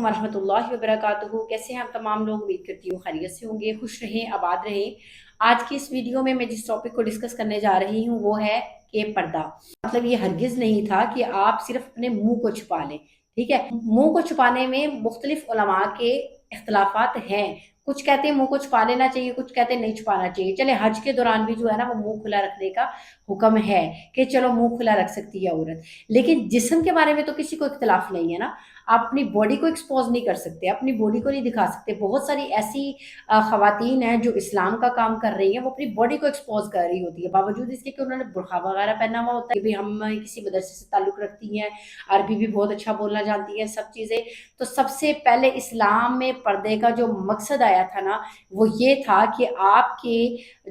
वरहमतुल्लाहि वबरकातुहू। कैसे हैं आप तमाम लोग? उम्मीद करती हूँ खैरियत से होंगे, खुश रहें, आबाद रहें। आज की इस वीडियो में मैं जिस टॉपिक को डिस्कस करने जा रही हूँ वो है कि पर्दा। मतलब ये हरगिज नहीं था कि आप सिर्फ अपने मुंह को छुपा लें। ठीक है, मुंह को छुपाने में मुख्तलिफ उलमा के इख्तलाफात हैं। कुछ कहते हैं मुंह को छुपा लेना चाहिए, कुछ कहते हैं नहीं छुपाना चाहिए। चले, हज के दौरान भी जो है ना वो मुंह खुला रखने का हुक्म है कि चलो मुंह खुला रख सकती है औरत। लेकिन जिस्म के बारे में तो किसी को इख्तलाफ नहीं है ना। आप अपनी बॉडी को एक्सपोज नहीं कर सकते, अपनी बॉडी को नहीं दिखा सकते। बहुत सारी ऐसी खवातीन हैं जो इस्लाम का काम कर रही हैं, वो अपनी बॉडी को एक्सपोज कर रही होती है, बावजूद इसके कि उन्होंने बुरखा वगैरह पहना हुआ होता है। भी हम किसी मदरसे से ताल्लुक़ रखती हैं, अरबी भी बहुत अच्छा बोलना जानती हैं, सब चीज़ें। तो सबसे पहले इस्लाम में पर्दे का जो मकसद आया था ना, वो ये था कि आपके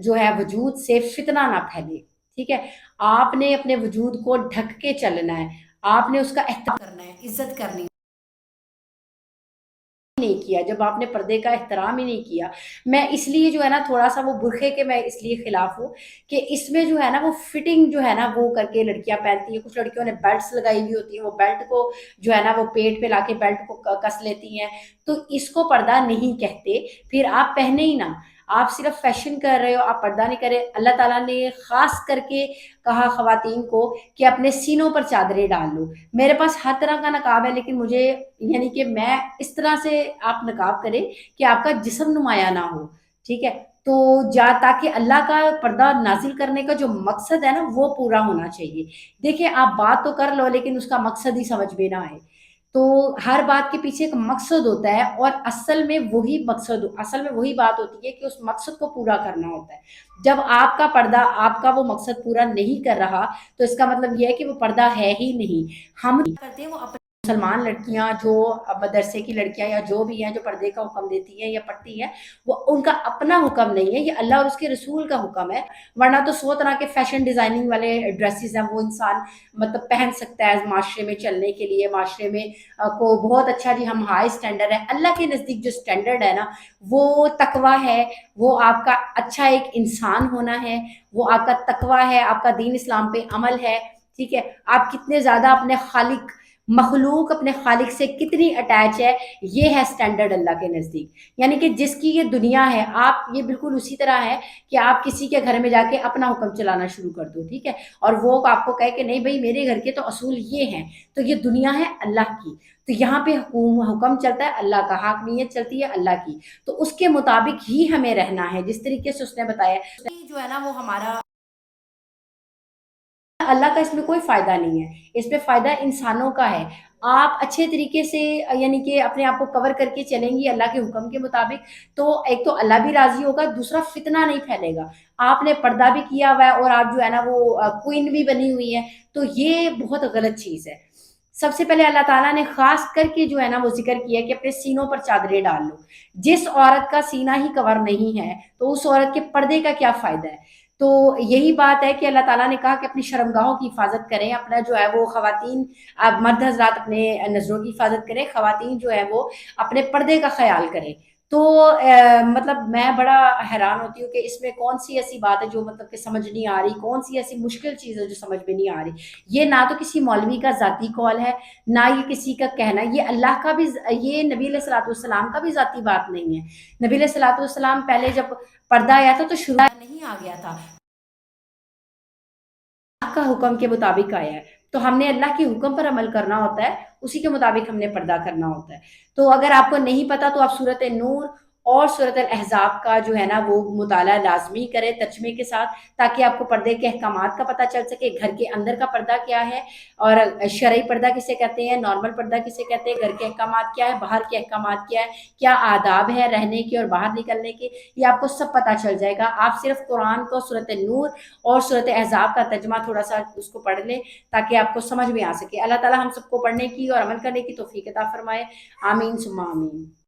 जो है वजूद से फितना ना फैले। ठीक है, आपने अपने वजूद को ढक के चलना है, आपने उसका एहतराम करना है, इज्जत करनी नहीं किया। जब आपने पर्दे का एहतराम ही नहीं किया, मैं इसलिए जो है ना थोड़ा सा वो बुरखे के मैं इसलिए खिलाफ हूँ कि इसमें जो है ना वो फिटिंग जो है ना वो करके लड़कियां पहनती हैं। कुछ लड़कियों ने बेल्ट्स लगाई हुई होती हैं, वो बेल्ट को जो है ना वो पेट पे लाके बेल्ट को कस लेती हैं। तो इसको पर्दा नहीं कहते। फिर आप पहने ही ना, आप सिर्फ फैशन कर रहे हो, आप पर्दा नहीं करे। अल्लाह ताला ने खास करके कहा खवातीन को कि अपने सीनों पर चादरें डाल लो। मेरे पास हर तरह का नकाब है, लेकिन मुझे यानी कि मैं इस तरह से आप नकाब करें कि आपका जिस्म नुमाया ना हो। ठीक है, तो जा ताकि अल्लाह का पर्दा नाजिल करने का जो मकसद है ना वो पूरा होना चाहिए। देखिए, आप बात तो कर लो लेकिन उसका मकसद ही समझ में ना आए। तो हर बात के पीछे एक मकसद होता है, और असल में वही बात होती है कि उस मकसद को पूरा करना होता है। जब आपका पर्दा आपका वो मकसद पूरा नहीं कर रहा, तो इसका मतलब ये है कि वो पर्दा है ही नहीं। हम करते हैं वो अपने मुसलमान लड़कियां जो मदरसे की लड़कियां या जो भी हैं जो पर्दे का हुक्म देती हैं या पढ़ती हैं, वो उनका अपना हुक्म नहीं है, ये अल्लाह और उसके रसूल का हुक्म है। वरना तो 100 तरह के फैशन डिजाइनिंग वाले ड्रेसेस हैं, वो इंसान मतलब पहन सकता है माशरे में चलने के लिए। माशरे में को बहुत अच्छा जी हम हाई स्टैंडर्ड है। अल्लाह के नज़दीक जो स्टैंडर्ड है ना वो तकवा है, वो आपका अच्छा एक इंसान होना है, वो आपका तकवा है, आपका दीन इस्लाम पे अमल है। ठीक है, आप कितने ज़्यादा अपने खालिक मखलूक अपने खालिक से कितनी अटैच है, ये है स्टैंडर्ड अल्लाह के नज़दीक। यानी कि जिसकी ये दुनिया है, आप ये बिल्कुल उसी तरह है कि आप किसी के घर में जाके अपना हुक्म चलाना शुरू कर दो। ठीक है, और वो आपको कहे कि नहीं भाई मेरे घर के तो असूल ये हैं। तो ये दुनिया है अल्लाह की, तो यहाँ पे हुक्म चलता है अल्लाह का, हाकमियत चलती है अल्लाह की। तो उसके मुताबिक ही हमें रहना है, जिस तरीके से उसने बताया जो है ना वो हमारा अल्लाह का इसमें कोई फ़ायदा नहीं है, इसमें फ़ायदा इंसानों का है। आप अच्छे तरीके से यानी कि अपने आप को कवर करके चलेंगी अल्लाह के हुक्म के मुताबिक, तो एक तो अल्लाह भी राज़ी होगा, दूसरा फ़ितना नहीं फैलेगा। आपने पर्दा भी किया हुआ है और आप जो है ना वो क्वीन भी बनी हुई हैं, तो ये बहुत गलत चीज़ है। सबसे पहले अल्लाह ताला ने ख़ास करके जो है ना वो ज़िक्र किया कि अपने सीनों पर चादरें डाल लो। जिस औरत का सीना ही कवर नहीं है, तो उस औरत के पर्दे का क्या फ़ायदा है? तो यही बात है कि अल्लाह ताला ने कहा कि अपनी शर्मगाहों की हिफाजत करें। अपना जो है वो खवातीन, मर्द हजरात अपने नज़रों की हिफाजत करें, खवातीन जो है वो अपने पर्दे का ख्याल करें। तो मतलब मैं बड़ा हैरान होती हूँ कि इसमें कौन सी ऐसी बात है जो मतलब कि समझ नहीं आ रही, कौन सी ऐसी मुश्किल चीज़ है जो समझ में नहीं आ रही। ये ना तो किसी मौलवी का ज़ाती कौल है, ना ये किसी का कहना, ये अल्लाह का भी, ये नबी अलैहिस्सलातु वस्सलाम का भी ज़ाती बात नहीं है। नबी अलैहिस्सलातु वस्सलाम पहले जब पर्दा आया था तो शुरू नहीं आ गया था, अल्लाह का हुक्म के मुताबिक आया है। तो हमने अल्लाह के हुक्म पर अमल करना होता है, उसी के मुताबिक हमने पर्दा करना होता है। तो अगर आपको नहीं पता तो आप सूरत नूर और सूरत अहज़ाब का जो है ना वो मुताला लाजमी करें तर्जमे के साथ, ताकि आपको पर्दे के अहकामात का पता चल सके। घर के अंदर का पर्दा क्या है, और शरई पर्दा किसे कहते हैं, नॉर्मल पर्दा किसे कहते हैं, घर के अहकामात क्या है, बाहर के अहकामात क्या है, क्या आदाब है रहने के और बाहर निकलने के, ये आपको सब पता चल जाएगा। आप सिर्फ कुरान को सूरत नूर और सूरत अहज़ाब का तर्जमा थोड़ा सा उसको पढ़ लें, ताकि आपको समझ में आ सके। अल्लाह ताला हम सबको पढ़ने की और अमल करने की तौफीक अता फरमाए। आमीन सुम्मा आमीन।